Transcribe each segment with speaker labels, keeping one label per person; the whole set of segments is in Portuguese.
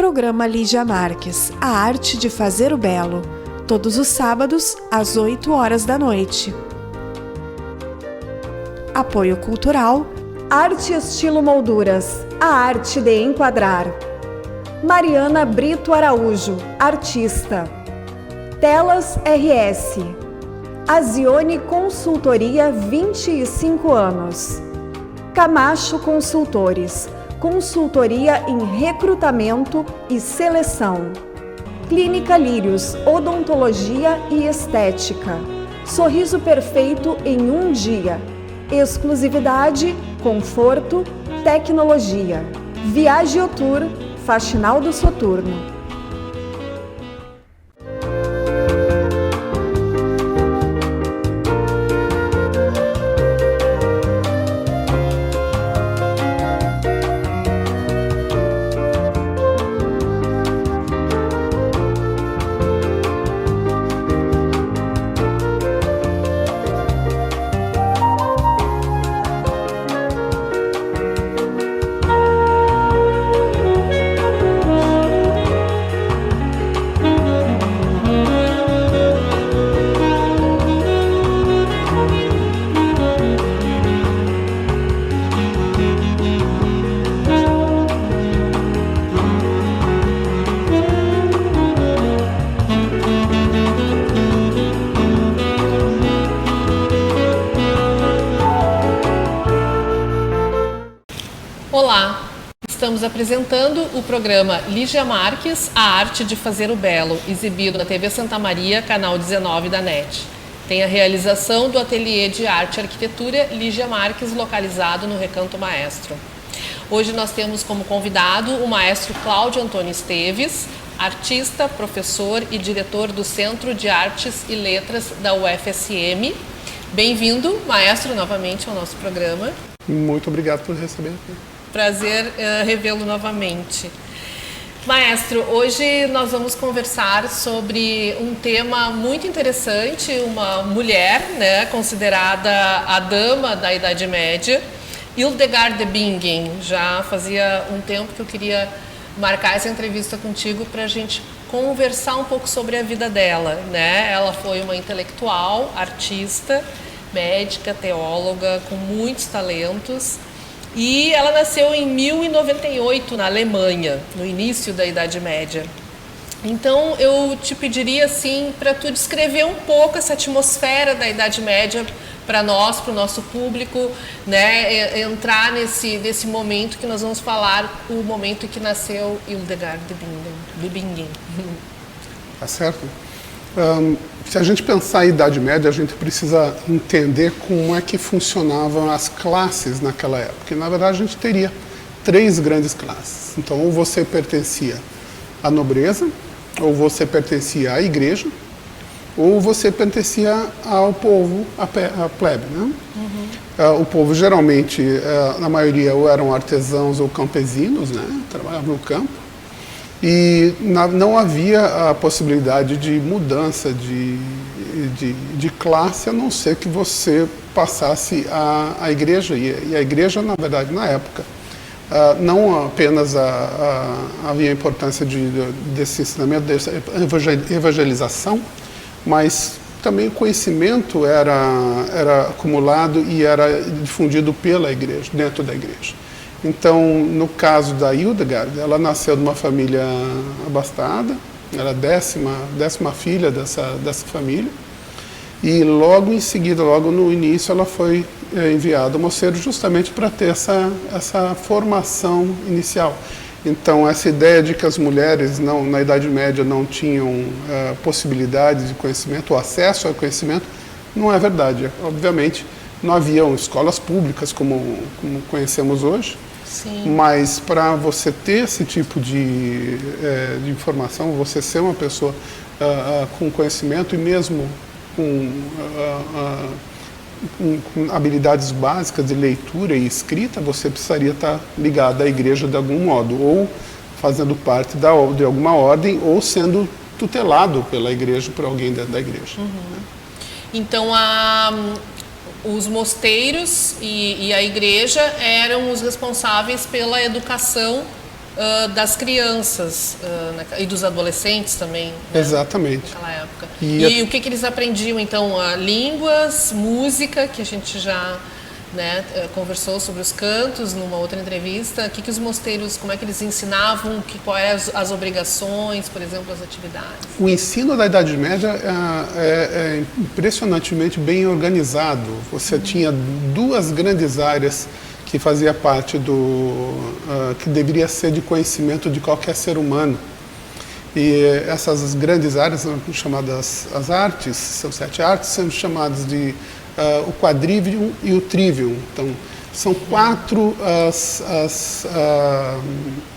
Speaker 1: Programa Lígia Marques, a arte de fazer o belo. Todos os sábados, às 8 horas da noite. Apoio cultural. Arte Estilo Molduras, a arte de enquadrar. Mariana Brito Araújo, artista. Telas RS. Azione Consultoria, 25 anos. Camacho Consultores, consultoria em recrutamento e seleção. Clínica Lírios, odontologia e estética. Sorriso perfeito em um dia. Exclusividade, conforto, tecnologia. Viagiotour, Faxinal do Soturno.
Speaker 2: Olá, estamos apresentando o programa Lígia Marques, a arte de fazer o belo, exibido na TV Santa Maria, canal 19 da NET. Tem a realização do Ateliê de Arte e Arquitetura Lígia Marques, localizado no Recanto Maestro. Hoje nós temos como convidado o maestro Cláudio Antônio Esteves, artista, professor e diretor do Centro de Artes e Letras da UFSM. Bem-vindo, maestro, novamente ao nosso programa.
Speaker 3: Muito obrigado por receber.
Speaker 2: Prazer revê-lo novamente. Maestro, hoje nós vamos conversar sobre um tema muito interessante, uma mulher, né, considerada a dama da Idade Média, Hildegard de Bingen. Já fazia um tempo que eu queria marcar essa entrevista contigo para a gente conversar um pouco sobre a vida dela, né? Ela foi uma intelectual, artista, médica, teóloga, com muitos talentos. E ela nasceu em 1098 na Alemanha, no início da Idade Média. Então eu te pediria assim para tu descrever um pouco essa atmosfera da Idade Média para nós, para o nosso público, né? Entrar nesse momento que nós vamos falar, o momento em que nasceu Hildegard de Bingen.
Speaker 3: Tá certo. Se a gente pensar em Idade Média, a gente precisa entender como é que funcionavam as classes naquela época. Porque, na verdade, a gente teria 3 grandes classes. Então, ou você pertencia à nobreza, ou você pertencia à igreja, ou você pertencia ao povo, à plebe, né? O povo, geralmente, na maioria, ou eram artesãos ou campesinos, né? Trabalhavam no campo. E não havia a possibilidade de mudança de classe, a não ser que você passasse à igreja. E a igreja, na verdade, na época, não apenas havia a importância desse ensinamento, dessa evangelização, mas também o conhecimento era acumulado e era difundido pela igreja, dentro da igreja. Então, no caso da Hildegard, ela nasceu de uma família abastada, era a décima filha dessa família, e logo em seguida, logo no início, ela foi enviada ao mosteiro justamente para ter essa formação inicial. Então, essa ideia de que as mulheres na Idade Média não tinham possibilidade de conhecimento, ou acesso ao conhecimento, não é verdade. Obviamente, não haviam escolas públicas como conhecemos hoje.
Speaker 2: Sim.
Speaker 3: Mas para você ter esse tipo de informação, você ser uma pessoa com conhecimento e mesmo com habilidades básicas de leitura e escrita, você precisaria estar ligado à igreja de algum modo, ou fazendo parte de alguma ordem, ou sendo tutelado pela igreja, por alguém da igreja.
Speaker 2: Uhum. Então, os mosteiros e a igreja eram os responsáveis pela educação das crianças e dos adolescentes também, né?
Speaker 3: Exatamente.
Speaker 2: Naquela época.
Speaker 3: E
Speaker 2: o que eles aprendiam, então? Línguas, música, que a gente já, né, conversou sobre os cantos numa outra entrevista. O que os mosteiros, como é que eles ensinavam, quais eram as obrigações, por exemplo, as atividades?
Speaker 3: O ensino da Idade Média é impressionantemente bem organizado. Você tinha duas grandes áreas que fazia parte que deveria ser de conhecimento de qualquer ser humano. E essas grandes áreas são chamadas as artes, são 7 artes, são chamadas de o quadrivium e o trivium. Então, são 4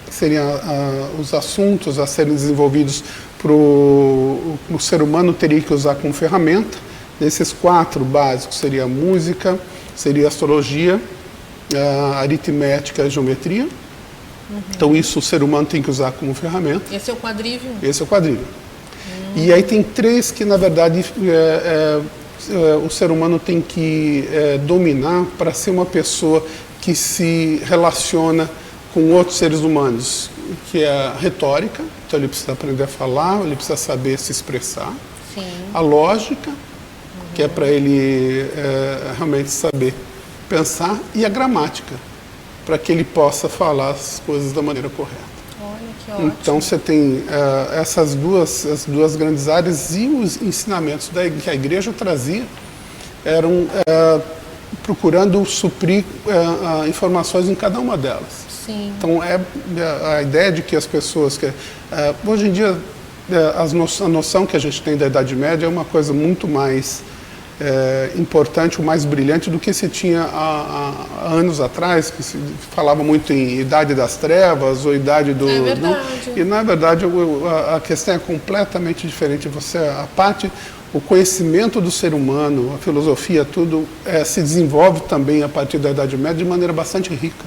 Speaker 3: seriam os assuntos a serem desenvolvidos para o ser humano teria que usar como ferramenta. Desses 4 básicos seria a música, seria a astrologia, a aritmética e a geometria. Então isso o ser humano tem que usar como ferramenta.
Speaker 2: Esse é o quadrivium?
Speaker 3: Esse é o quadrivium. E aí tem 3 que na verdade o ser humano tem que dominar para ser uma pessoa que se relaciona com outros seres humanos, que é a retórica, então ele precisa aprender a falar, ele precisa saber se expressar.
Speaker 2: Sim.
Speaker 3: A lógica, que é para ele realmente saber pensar, e a gramática, para que ele possa falar as coisas da maneira correta.
Speaker 2: Olha, que ótimo.
Speaker 3: Então você tem essas duas grandes áreas, e os ensinamentos que a igreja trazia eram procurando suprir informações em cada uma delas.
Speaker 2: Sim.
Speaker 3: Então a ideia de que as pessoas hoje em dia a noção que a gente tem da Idade Média é uma coisa muito mais importante, o mais brilhante do que se tinha há anos atrás, que se falava muito em Idade das Trevas ou Idade do...
Speaker 2: É verdade.
Speaker 3: E na verdade a questão é completamente diferente. O conhecimento do ser humano, a filosofia, tudo se desenvolve também a partir da Idade Média de maneira bastante rica.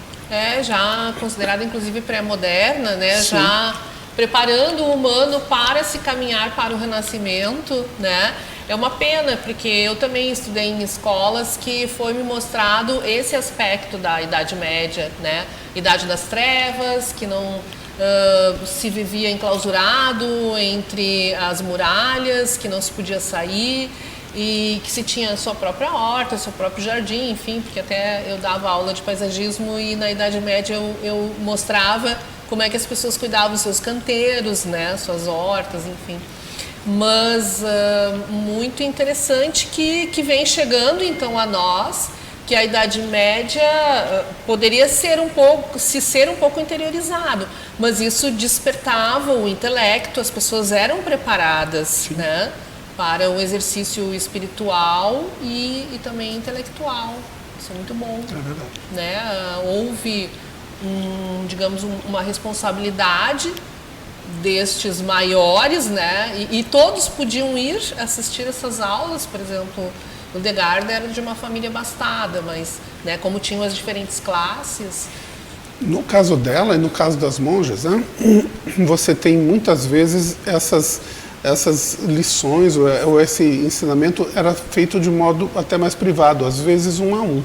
Speaker 2: Já considerada inclusive pré-moderna, né?
Speaker 3: Sim.
Speaker 2: Já preparando o humano para se caminhar para o Renascimento, né? É uma pena, porque eu também estudei em escolas que foi me mostrado esse aspecto da Idade Média, né? Idade das Trevas, que não se vivia enclausurado entre as muralhas, que não se podia sair e que se tinha a sua própria horta, seu próprio jardim, enfim, porque até eu dava aula de paisagismo e na Idade Média eu mostrava como é que as pessoas cuidavam dos seus canteiros, né? Suas hortas, enfim. Mas muito interessante que vem chegando então a nós, que a Idade Média poderia ser um pouco interiorizado, mas isso despertava o intelecto, as pessoas eram preparadas, né, para o exercício espiritual e também intelectual. Isso é muito bom.
Speaker 3: É verdade.
Speaker 2: Né? Houve digamos, uma responsabilidade destes maiores, né? E todos podiam ir assistir essas aulas. Por exemplo, o Hildegard era de uma família abastada, mas, né, como tinham as diferentes classes...
Speaker 3: No caso dela e no caso das monjas, né, você tem muitas vezes essas lições ou esse ensinamento era feito de modo até mais privado, às vezes 1 a 1.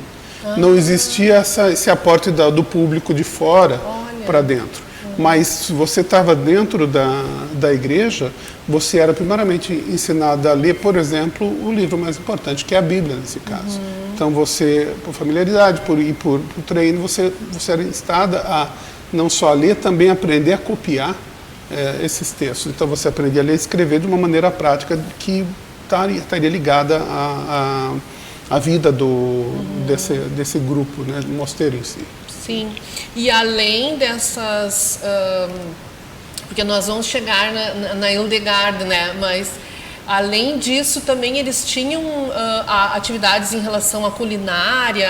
Speaker 3: Não existia esse aporte do público de fora para dentro. Mas se você estava dentro da igreja, você era primeiramente ensinado a ler, por exemplo, o livro mais importante, que é a Bíblia, nesse caso. Então você, por familiaridade, por treino, você era instada a não só ler, também aprender a copiar esses textos. Então você aprendia a ler e escrever de uma maneira prática que estaria ligada à vida desse grupo, né, do mosteiro em si.
Speaker 2: Sim, e além dessas, porque nós vamos chegar na Hildegard, né? Mas além disso também eles tinham atividades em relação à culinária,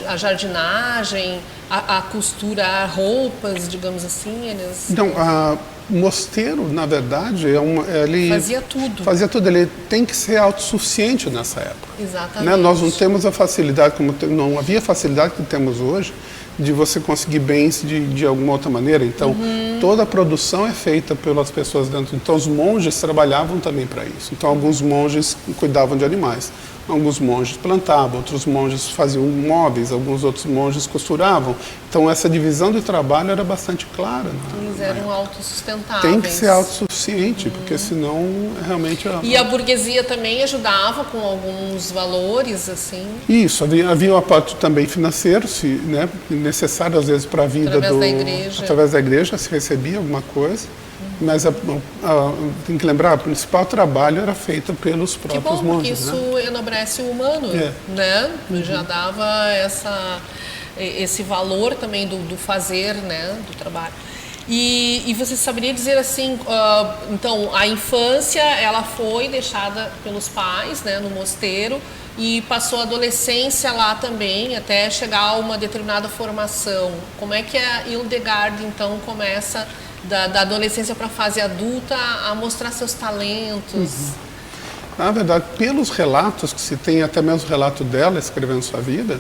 Speaker 2: à jardinagem, à costura, roupas, digamos assim.
Speaker 3: Então, o mosteiro, na verdade, ele
Speaker 2: fazia tudo.
Speaker 3: Fazia tudo. Ele tem que ser autossuficiente nessa época.
Speaker 2: Exatamente.
Speaker 3: Né? Nós não temos a facilidade, não havia facilidade que temos hoje, de você conseguir bens de alguma outra maneira. Então, toda a produção é feita pelas pessoas dentro. Então, os monges trabalhavam também para isso. Então, alguns monges cuidavam de animais. Alguns monges plantavam, outros monges faziam móveis, alguns outros monges costuravam. Então essa divisão de trabalho era bastante clara.
Speaker 2: Eles eram autossustentáveis.
Speaker 3: Tem que ser autossuficiente, porque senão realmente...
Speaker 2: E a burguesia também ajudava com alguns valores, assim?
Speaker 3: Isso, havia um aporte também financeiro, né, necessário às vezes para a vida
Speaker 2: através da igreja.
Speaker 3: Através da igreja se recebia alguma coisa. Mas tem que lembrar, o principal trabalho era feito pelos próprios monges.
Speaker 2: Que bom, porque isso enobrece o humano, né? Já dava esse valor também do fazer, né? Do trabalho. E você saberia dizer assim, então, a infância, ela foi deixada pelos pais, né? No mosteiro, e passou a adolescência lá também, até chegar a uma determinada formação. Como é que a Hildegard, então, começa... Da adolescência para a fase adulta a mostrar seus talentos?
Speaker 3: Na verdade, pelos relatos que se tem, até mesmo o relato dela escrevendo sua vida,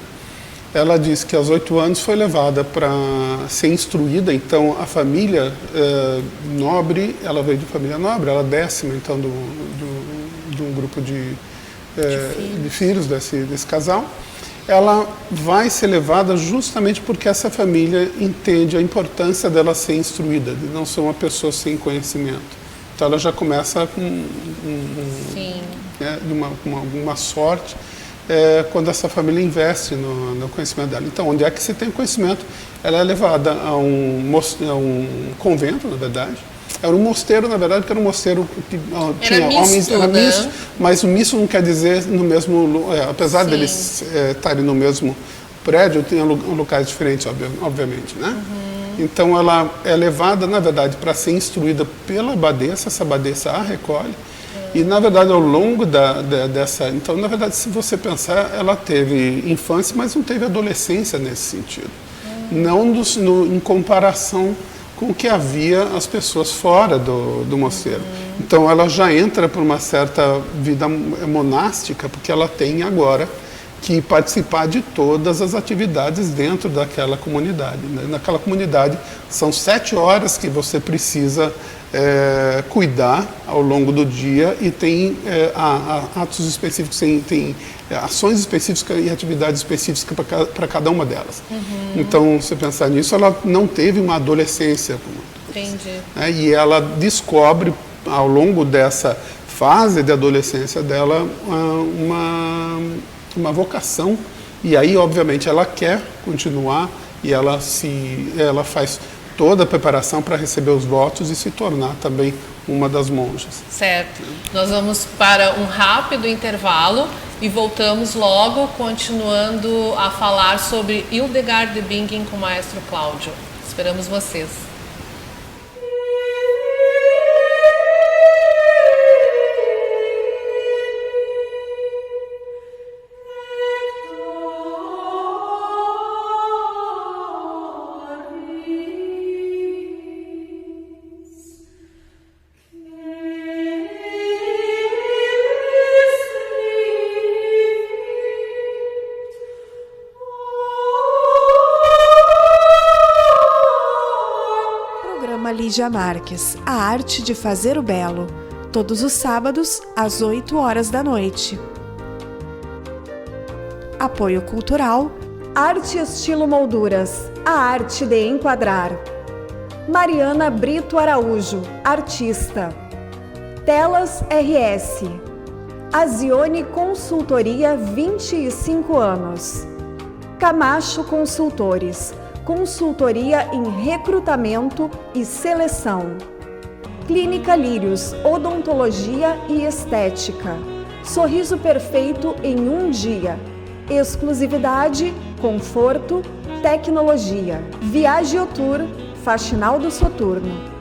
Speaker 3: ela diz que aos 8 anos foi levada para ser instruída. Então a família nobre, ela veio de família nobre, ela é 10ª então de um grupo de filhos desse casal. Ela vai ser levada justamente porque essa família entende a importância dela ser instruída, de não ser uma pessoa sem conhecimento. Então ela já começa com uma sorte quando essa família investe no conhecimento dela. Então, onde é que se tem conhecimento? Ela é levada a um convento, na verdade. Era um mosteiro, na verdade, que era um mosteiro que tinha homens, era misto, mas o misto não quer dizer no mesmo, apesar deles estarem no mesmo prédio, tinha locais diferentes, obviamente, né? Então ela é levada, na verdade, para ser instruída pela abadesa, essa abadesa a recolhe, e na verdade ao longo dessa, então na verdade se você pensar, ela teve infância, mas não teve adolescência nesse sentido, não em comparação com o que havia as pessoas fora do mosteiro. Então ela já entra por uma certa vida monástica, porque ela tem agora que participar de todas as atividades dentro daquela comunidade. Naquela comunidade são 7 horas que você precisa cuidar ao longo do dia, e tem atos específicos, tem ações específicas e atividades específicas para cada uma delas. Então, se pensar nisso, ela não teve uma adolescência.
Speaker 2: Entendi.
Speaker 3: E ela descobre, ao longo dessa fase de adolescência dela, uma vocação, e aí, obviamente, ela quer continuar, e ela faz toda a preparação para receber os votos e se tornar também uma das monjas.
Speaker 2: Certo. Nós vamos para um rápido intervalo e voltamos logo, continuando a falar sobre Hildegard de Bingen com o maestro Cláudio. Esperamos vocês.
Speaker 1: Lígia Marques, a arte de fazer o belo, todos os sábados às 8 horas da noite. Apoio cultural, Arte Estilo Molduras, a arte de enquadrar. Mariana Brito Araújo, artista. Telas RS. Azione Consultoria, 25 anos. Camacho Consultores, consultoria em recrutamento e seleção. Clínica Lírios, odontologia e estética. Sorriso perfeito em um dia. Exclusividade, conforto, tecnologia. Viagiotour, Faxinal do Soturno.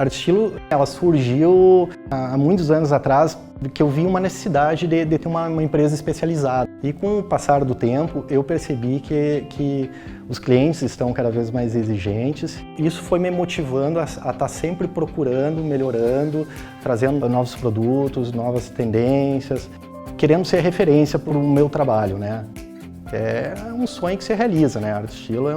Speaker 4: Art Stilo, ela surgiu há muitos anos atrás, que eu vi uma necessidade de ter uma empresa especializada. E com o passar do tempo, eu percebi que os clientes estão cada vez mais exigentes. Isso foi me motivando a estar sempre procurando, melhorando, trazendo novos produtos, novas tendências, querendo ser referência para o meu trabalho, né? É um sonho que se realiza, né? Art Stilo é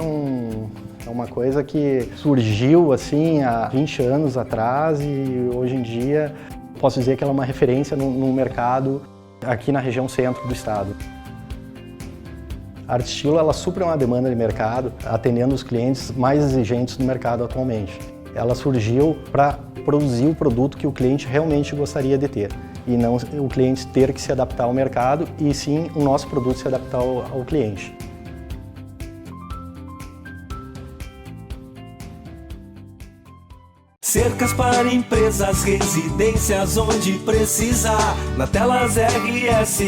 Speaker 4: uma coisa que surgiu assim há 20 anos atrás e hoje em dia posso dizer que ela é uma referência no mercado aqui na região centro do estado. A Art Stilo, ela supre uma demanda de mercado, atendendo os clientes mais exigentes do mercado atualmente. Ela surgiu para produzir o produto que o cliente realmente gostaria de ter e não o cliente ter que se adaptar ao mercado e sim o nosso produto se adaptar ao cliente.
Speaker 5: Cercas para empresas, residências onde precisar. Na Telas RS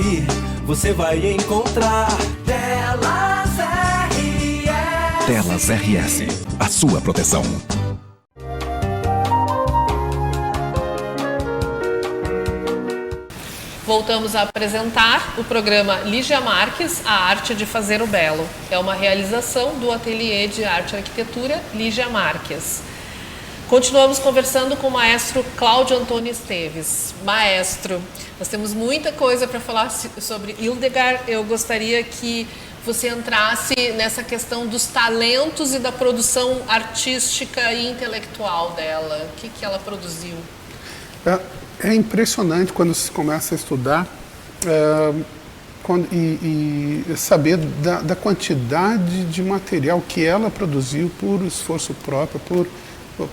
Speaker 5: você vai encontrar Telas RS.
Speaker 6: Telas RS, a sua proteção.
Speaker 2: Voltamos a apresentar o programa Lígia Marques, A Arte de Fazer o Belo. É uma realização do Ateliê de Arte e Arquitetura Lígia Marques. Continuamos conversando com o maestro Cláudio Antônio Esteves. Maestro, nós temos muita coisa para falar sobre Hildegard. Eu gostaria que você entrasse nessa questão dos talentos e da produção artística e intelectual dela. O que ela produziu?
Speaker 3: É impressionante quando se começa a estudar e saber da quantidade de material que ela produziu por esforço próprio,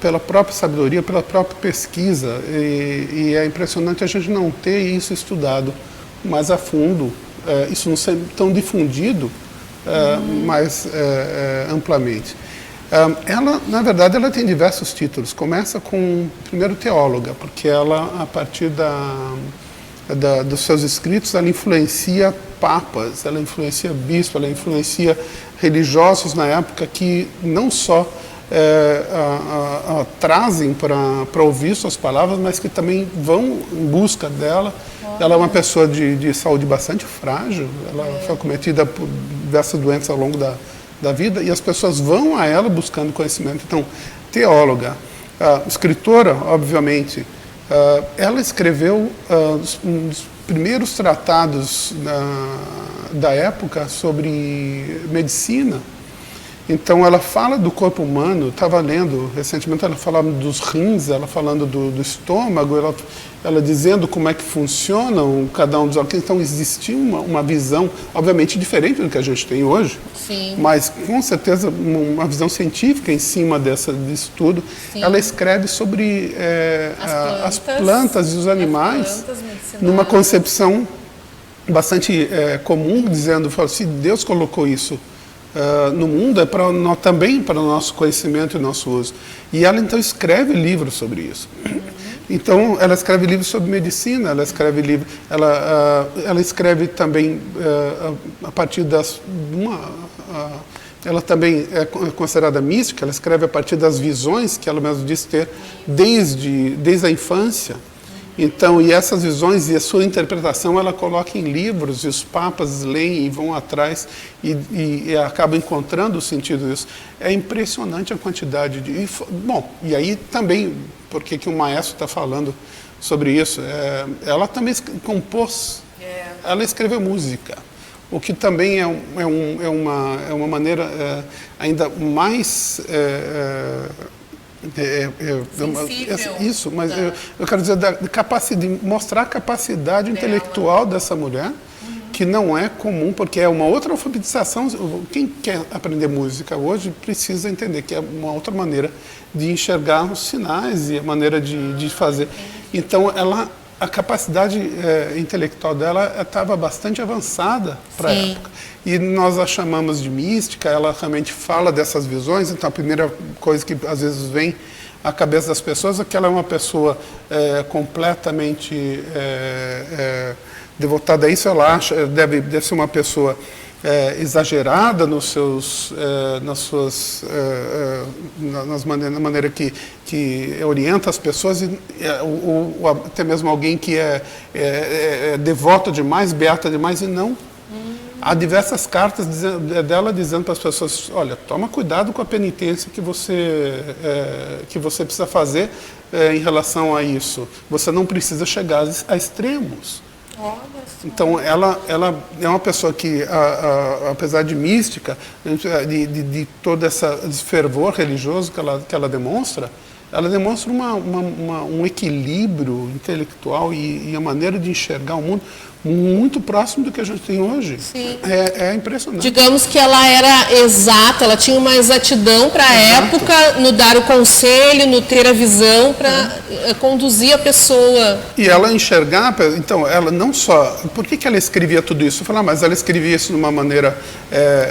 Speaker 3: pela própria sabedoria, pela própria pesquisa. E é impressionante a gente não ter isso estudado mais a fundo, isso não ser tão difundido mais amplamente. Ela, na verdade, ela tem diversos títulos. Começa com, primeiro, teóloga, porque ela, a partir dos seus escritos, ela influencia papas, ela influencia bispos, ela influencia religiosos na época que não só trazem para ouvir suas palavras, mas que também vão em busca dela. Ela é uma pessoa de saúde bastante frágil, ela foi acometida por diversas doenças ao longo da vida, e as pessoas vão a ela buscando conhecimento. Então, teóloga, escritora, obviamente, ela escreveu um dos primeiros tratados da época sobre medicina. Então, ela fala do corpo humano. Estava lendo recentemente, ela falava dos rins, ela falando do estômago, ela dizendo como é que funcionam cada um dos órgãos. Então, existia uma visão, obviamente, diferente do que a gente tem hoje.
Speaker 2: Sim.
Speaker 3: Mas, com certeza, uma visão científica em cima disso tudo. Sim. Ela escreve sobre as plantas e os animais numa concepção bastante comum, dizendo, se Deus colocou isso no mundo, é também para o nosso conhecimento e nosso uso. E ela, então, escreve livros sobre isso. Então, ela escreve livros sobre medicina, ela escreve também a partir ela também é considerada mística, ela escreve a partir das visões que ela mesma diz ter desde a infância. Então, e essas visões e a sua interpretação ela coloca em livros, e os papas leem e vão atrás e acabam encontrando o sentido disso. É impressionante a quantidade de... Bom, e aí também, por que o maestro está falando sobre isso? Ela também compôs, ela escreveu música, o que também é uma maneira ainda mais... isso, mas eu quero dizer de mostrar a capacidade intelectual dessa mulher, que não é comum, porque é uma outra alfabetização. Quem quer aprender música hoje precisa entender que é uma outra maneira de enxergar os sinais e a maneira de fazer. Então, a capacidade intelectual dela estava bastante avançada para a época. E nós a chamamos de mística. Ela realmente fala dessas visões. Então, a primeira coisa que às vezes vem à cabeça das pessoas é que ela é uma pessoa completamente devotada a isso. Ela acha, deve ser uma pessoa exagerada na maneira que orienta as pessoas, ou até mesmo alguém que é devota demais, beata demais, e não. Há diversas cartas dela dizendo para as pessoas, olha, toma cuidado com a penitência que você precisa fazer em relação a isso. Você não precisa chegar a extremos. Então, ela é uma pessoa que, apesar de mística, de todo esse fervor religioso que ela demonstra um equilíbrio intelectual e a maneira de enxergar o mundo muito próximo do que a gente tem hoje.
Speaker 2: Sim.
Speaker 3: É impressionante.
Speaker 2: Digamos que ela era exata, ela tinha uma exatidão para a época, no dar o conselho, no ter a visão para conduzir a pessoa.
Speaker 3: E ela enxergava, então, ela não só... Por que ela escrevia tudo isso? Eu falei, mas ela escrevia isso de uma maneira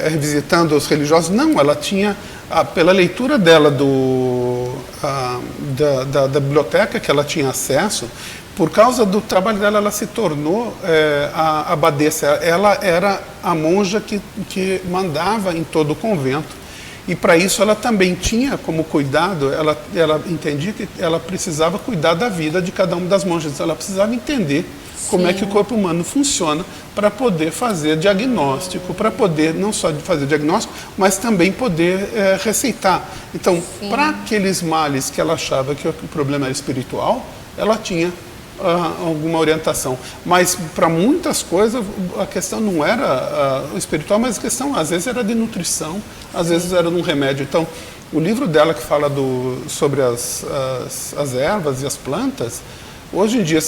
Speaker 3: revisitando os religiosos? Não, ela tinha, pela leitura dela da biblioteca que ela tinha acesso, por causa do trabalho dela, ela se tornou a abadesa. Ela era a monja que mandava em todo o convento. E para isso ela também tinha como cuidado, ela entendia que ela precisava cuidar da vida de cada uma das monjas. Ela precisava entender como é que o corpo humano funciona para poder fazer diagnóstico, para poder não só fazer diagnóstico, mas também poder receitar. Então, para aqueles males que ela achava que o problema era espiritual, ela tinha alguma orientação, mas para muitas coisas a questão não era espiritual, mas a questão às vezes era de nutrição, às vezes era de um remédio. Então, o livro dela que fala sobre as ervas e as plantas, hoje em dia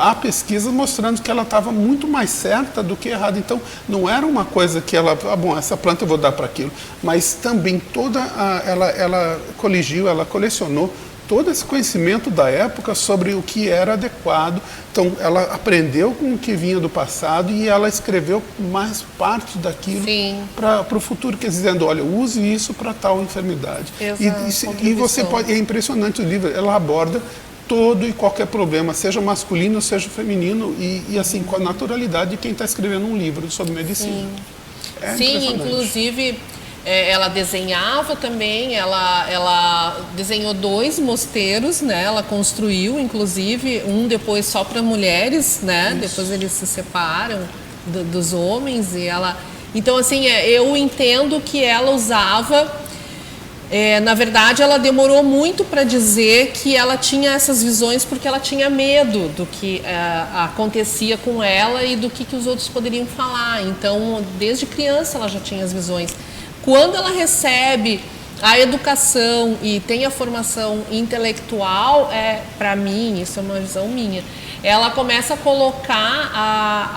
Speaker 3: há pesquisas mostrando que ela estava muito mais certa do que errada. Então, não era uma coisa que ela, bom, essa planta eu vou dar para aquilo, mas também ela coligiu, ela colecionou todo esse conhecimento da época sobre o que era adequado. Então, ela aprendeu com o que vinha do passado e ela escreveu mais parte daquilo para o futuro, quer dizendo, olha, use isso para tal enfermidade. E você pode, é impressionante o livro, ela aborda todo e qualquer problema, seja masculino, seja feminino, e assim, com a naturalidade de quem está escrevendo um livro sobre medicina.
Speaker 2: Sim, inclusive... ela desenhava também, ela desenhou 2 mosteiros, né? Ela construiu, inclusive, um depois só para mulheres, né? Isso. Depois eles se separam dos homens e ela... Então, assim, eu entendo que ela usava... na verdade, ela demorou muito para dizer que ela tinha essas visões porque ela tinha medo do que acontecia com ela e do que os outros poderiam falar. Então, desde criança ela já tinha as visões. Quando ela recebe a educação e tem a formação intelectual, para mim, isso é uma visão minha, ela começa a colocar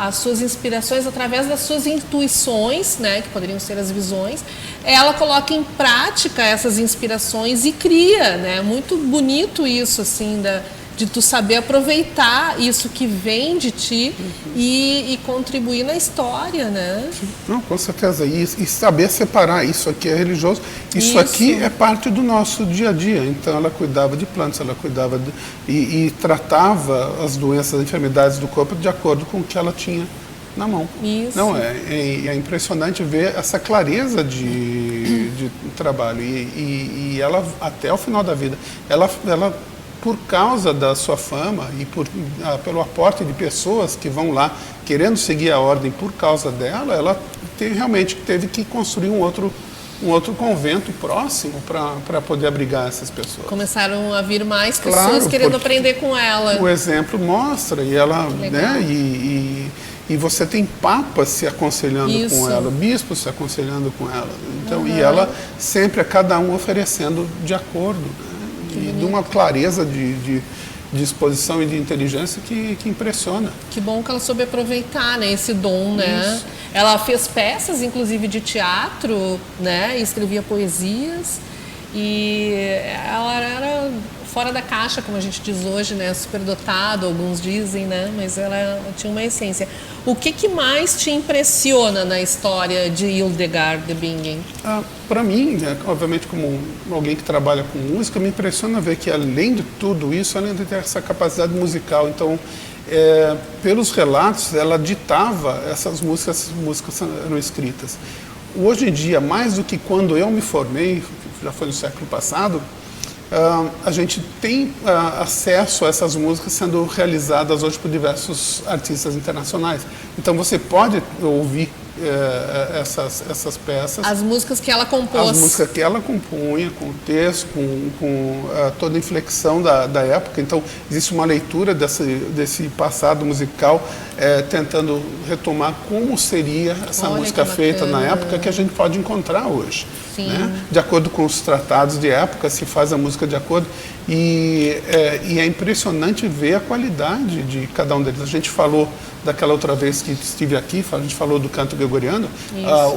Speaker 2: as suas inspirações através das suas intuições, né, que poderiam ser as visões. Ela coloca em prática essas inspirações e cria, né, muito bonito isso, assim, de tu saber aproveitar isso que vem de ti e contribuir na história, né?
Speaker 3: Não, com certeza. E saber separar, isso aqui é religioso, isso aqui é parte do nosso dia a dia. Então, ela cuidava de plantas, ela cuidava e tratava as doenças, as enfermidades do corpo de acordo com o que ela tinha na mão.
Speaker 2: Isso.
Speaker 3: Não, é impressionante ver essa clareza de trabalho. E ela, até o final da vida, ela por causa da sua fama e pelo aporte de pessoas que vão lá querendo seguir a ordem por causa dela, ela realmente teve que construir um outro convento próximo para poder abrigar essas pessoas.
Speaker 2: Começaram a vir mais pessoas querendo aprender com ela.
Speaker 3: O exemplo mostra, e ela, né, e você tem papas se aconselhando com ela, bispos se aconselhando com ela. Então, e ela sempre, a cada um oferecendo de acordo, né? E de uma clareza de disposição e de inteligência que impressiona.
Speaker 2: Que bom que ela soube aproveitar, né, esse dom, né? Isso. Ela fez peças, inclusive, de teatro, né? E escrevia poesias. E ela era fora da caixa, como a gente diz hoje, né? Superdotado, alguns dizem, né? Mas ela tinha uma essência. O que mais te impressiona na história de Hildegard de Bingen?
Speaker 3: Para mim, obviamente, como alguém que trabalha com música, me impressiona ver que, além de tudo isso, além de ter essa capacidade musical, então, pelos relatos, ela ditava essas músicas eram escritas. Hoje em dia, mais do que quando eu me formei, já foi no século passado, a gente tem acesso a essas músicas sendo realizadas hoje por diversos artistas internacionais. Então você pode ouvir essas peças.
Speaker 2: As músicas que ela compôs.
Speaker 3: As músicas que ela compunha, com o texto, com toda a inflexão da época. Então existe uma leitura desse passado musical tentando retomar como seria essa música feita na época, que a gente pode encontrar hoje. Né? De acordo com os tratados de época, se faz a música de acordo. E é impressionante ver a qualidade de cada um deles. A gente falou daquela outra vez que estive aqui, a gente falou do canto gregoriano,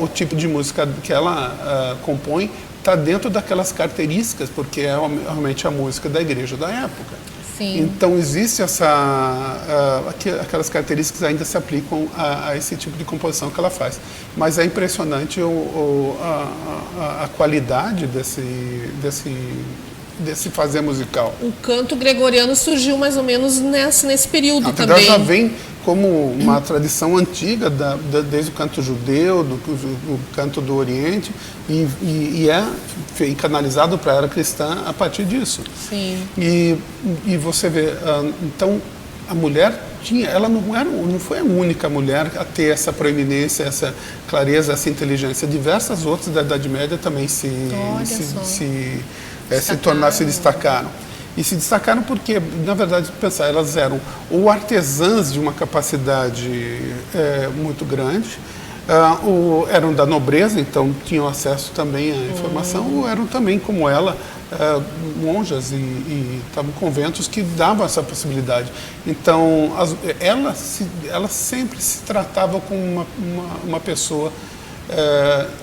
Speaker 3: o tipo de música que ela compõe está dentro daquelas características, porque é realmente a música da igreja da época.
Speaker 2: Sim.
Speaker 3: Então existe aquelas características ainda se aplicam a esse tipo de composição que ela faz. Mas é impressionante a qualidade desse fazer musical.
Speaker 2: O canto gregoriano surgiu mais ou menos nesse período
Speaker 3: também.
Speaker 2: também.
Speaker 3: Já vem como uma tradição antiga, desde o canto judeu, do canto do Oriente, e é canalizado para a era cristã a partir disso.
Speaker 2: Sim.
Speaker 3: E você vê, então, a mulher ela não foi a única mulher a ter essa proeminência, essa clareza, essa inteligência. Diversas outras da Idade Média também se destacaram. E se destacaram porque, na verdade, pensar, elas eram ou artesãs de uma capacidade muito grande, ou eram da nobreza, então tinham acesso também à informação, ou eram também, como ela, monjas e conventos que davam essa possibilidade. Então, ela sempre se tratava como uma pessoa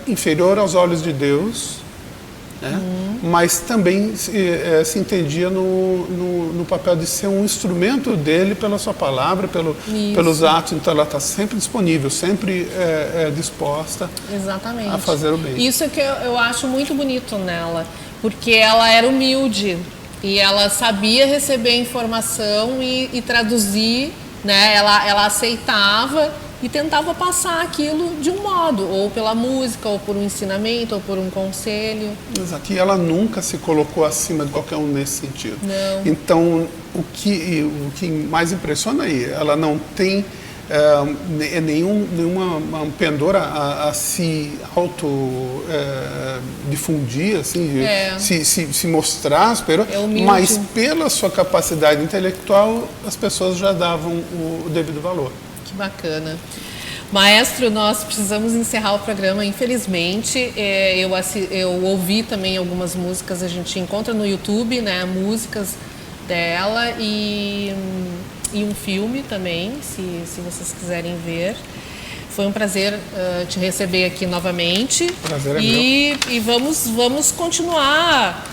Speaker 3: inferior aos olhos de Deus, mas também se entendia no papel de ser um instrumento dele pela sua palavra, pelos atos. Então ela está sempre disponível, sempre disposta a fazer o bem.
Speaker 2: Isso é que eu acho muito bonito nela, porque ela era humilde e ela sabia receber informação e traduzir, né? Ela aceitava e tentava passar aquilo de um modo, ou pela música, ou por um ensinamento, ou por um conselho.
Speaker 3: Exato. E ela nunca se colocou acima de qualquer um nesse sentido.
Speaker 2: Não.
Speaker 3: Então, o que mais impressiona aí, ela não tem nenhuma pendor a se difundir, assim, se mostrar superior, mas pela sua capacidade intelectual, as pessoas já davam o devido valor.
Speaker 2: Que bacana. Maestro, nós precisamos encerrar o programa, infelizmente. Eu ouvi também algumas músicas, a gente encontra no YouTube, né, músicas dela e um filme também, se vocês quiserem ver. Foi um prazer te receber aqui novamente.
Speaker 3: Prazer é meu.
Speaker 2: E vamos continuar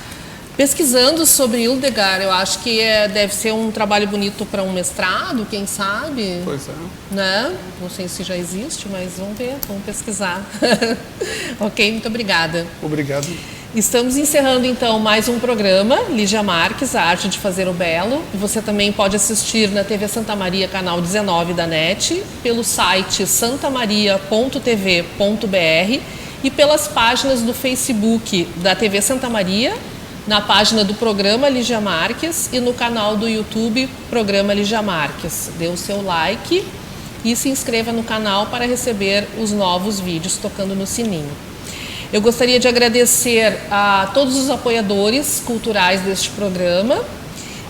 Speaker 2: pesquisando sobre Hildegard. Eu acho que deve ser um trabalho bonito para um mestrado, quem sabe?
Speaker 3: Pois é.
Speaker 2: Né? Não sei se já existe, mas vamos ver, vamos pesquisar. Ok, muito obrigada.
Speaker 3: Obrigado.
Speaker 2: Estamos encerrando então mais um programa, Lígia Marques, a arte de fazer o belo. Você também pode assistir na TV Santa Maria, canal 19 da NET, pelo site santamaria.tv.br e pelas páginas do Facebook da TV Santa Maria, na página do programa Lígia Marques e no canal do YouTube Programa Lígia Marques. Dê o seu like e se inscreva no canal para receber os novos vídeos tocando no sininho. Eu gostaria de agradecer a todos os apoiadores culturais deste programa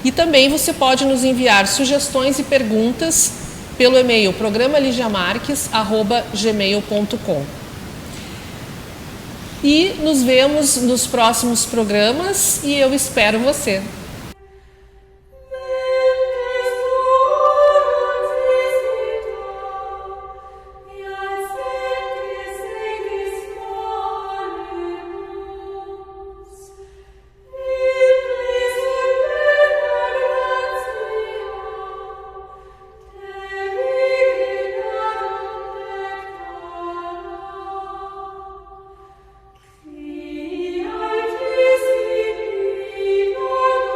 Speaker 2: e também você pode nos enviar sugestões e perguntas pelo e-mail programa.ligiamarques@gmail.com. E nos vemos nos próximos programas e eu espero você.
Speaker 7: Thank you.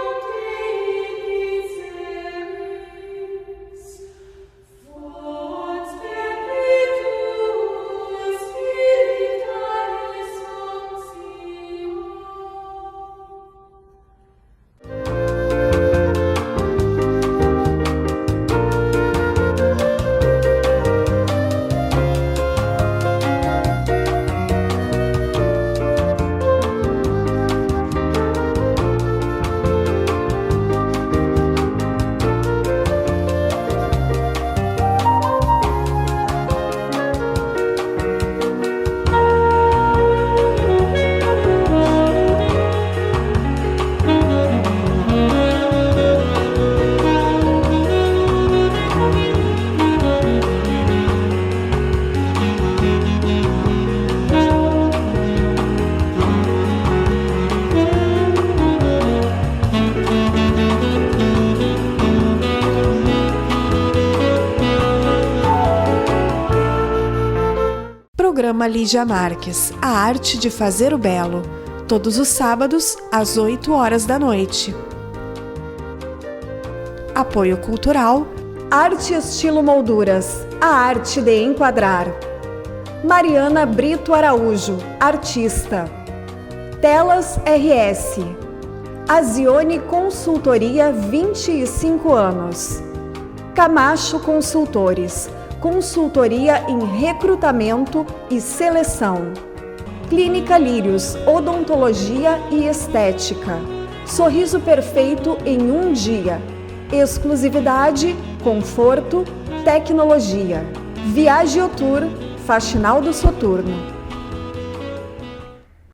Speaker 1: Programa Lígia Marques, a arte de fazer o belo. Todos os sábados, às 8 horas da noite. Apoio Cultural.
Speaker 7: Arte Estilo Molduras, a arte de enquadrar. Mariana Brito Araújo, artista. Telas RS. Azione Consultoria, 25 anos. Camacho Consultores, consultoria em recrutamento e seleção. Clínica Lírios, odontologia e estética. Sorriso perfeito em um dia. Exclusividade, conforto, tecnologia. Viaggio Tour, Faxinal do Soturno.